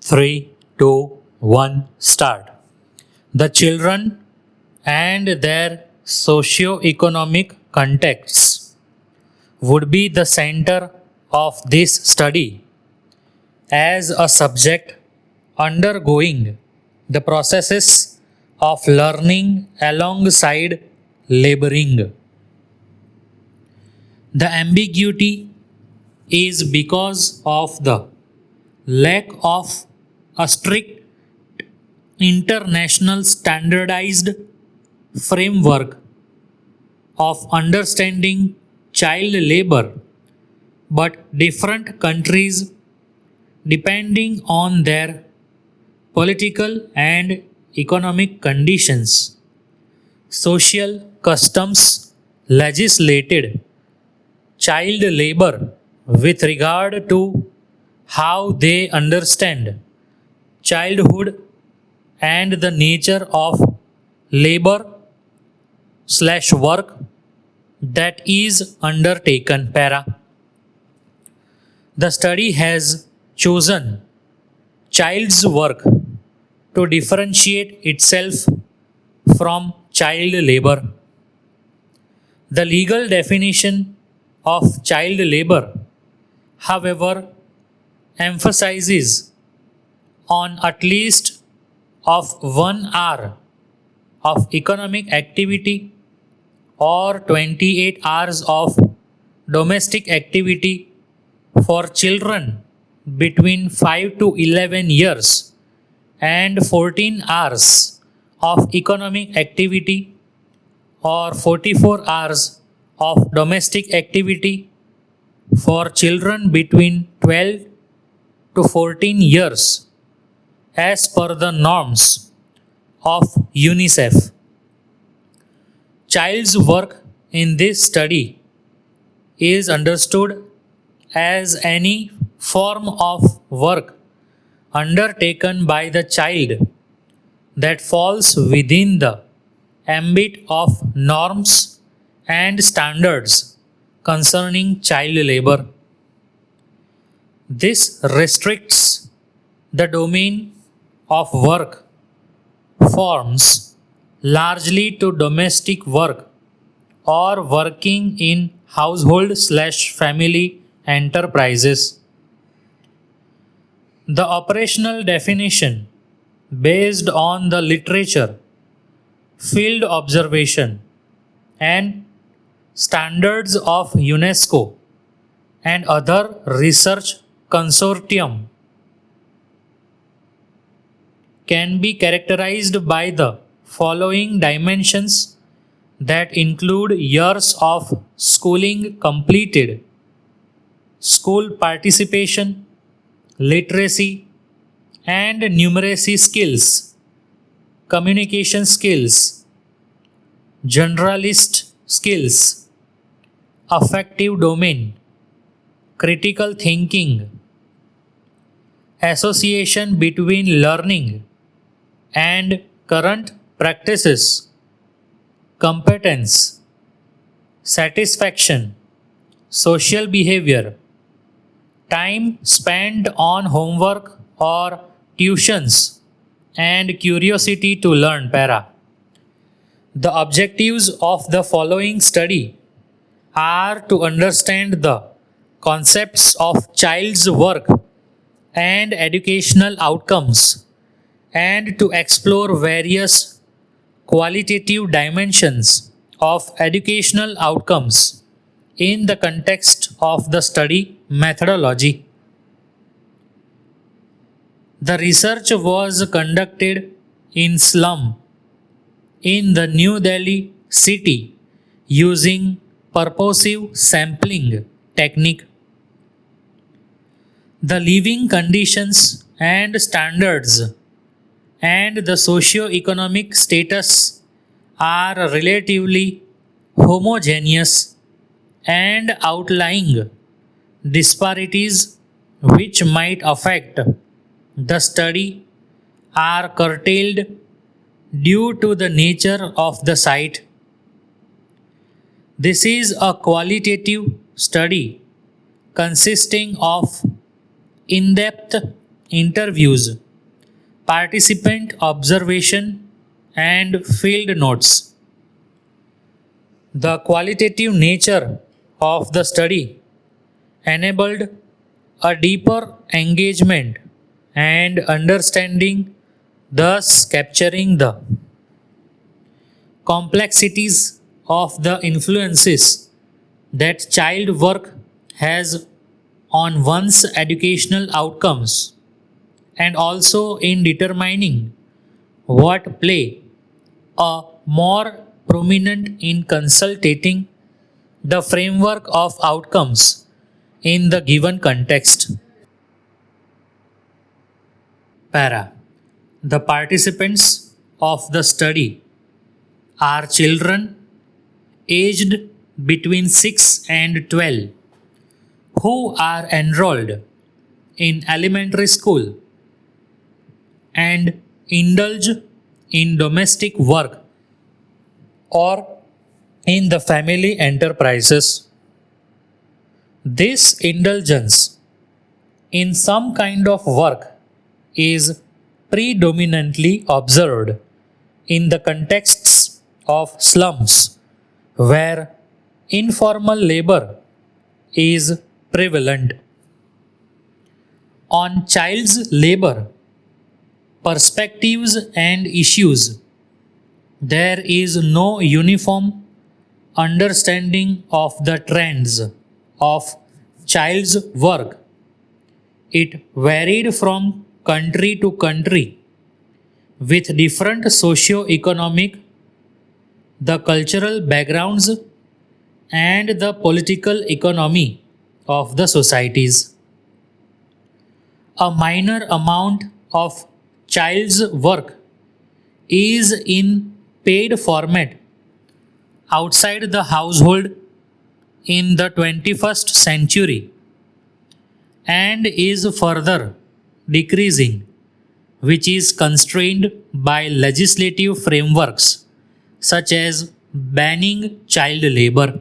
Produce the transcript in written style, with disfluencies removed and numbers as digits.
3, 2, 1, start. The children and their socio-economic contexts would be the center of this study as a subject undergoing the processes of learning alongside laboring. The ambiguity is because of the lack of a strict international standardized framework of understanding child labor, but different countries, depending on their political and economic conditions, social customs, legislated child labor with regard to how they understand childhood and the nature of labor/work that is undertaken. The study has chosen child's work to differentiate itself from child labor. The legal definition of child labor, however, emphasizes on at least of 1 hour of economic activity or 28 hours of domestic activity for children between 5 to 11 years and 14 hours of economic activity or 44 hours of domestic activity for children between 12 to 14 years as per the norms of UNICEF. Child's work in this study is understood as any form of work undertaken by the child that falls within the ambit of norms and standards concerning child labor. This restricts the domain of work forms largely to domestic work or working in household/family enterprises. The operational definition based on the literature, field observation, and standards of UNESCO and other research consortium can be characterized by the following dimensions that include years of schooling completed, school participation, literacy and numeracy skills, communication skills, generalist skills, affective domain, critical thinking, association between learning and current practices, competence, satisfaction, social behavior, time spent on homework or tuitions, and curiosity to learn. The objectives of the following study are to understand the concepts of child's work and educational outcomes, and to explore various qualitative dimensions of educational outcomes in the context of the study methodology. The research was conducted in slum in the New Delhi city using purposive sampling technique. The living conditions and standards and the socio-economic status are relatively homogeneous, and outlying disparities which might affect the study are curtailed due to the nature of the site. This is a qualitative study consisting of in-depth interviews, participant observation, and field notes. The qualitative nature of the study enabled a deeper engagement and understanding, thus capturing the complexities of the influences that child work has on one's educational outcomes, and also in determining what play a more prominent in consultating the framework of outcomes in the given context. Para. The participants of the study are children aged between 6 and 12 who are enrolled in elementary school and indulge in domestic work or in the family enterprises. This indulgence in some kind of work is predominantly observed in the contexts of slums where informal labor is prevalent. On child's labor, perspectives and issues, there is no uniform understanding of the trends of child's work. It varied from country to country with different socio-economic, the cultural backgrounds, and the political economy of the societies. A minor amount of child's work is in paid format outside the household in the 21st century and is further decreasing, which is constrained by legislative frameworks such as banning child labor.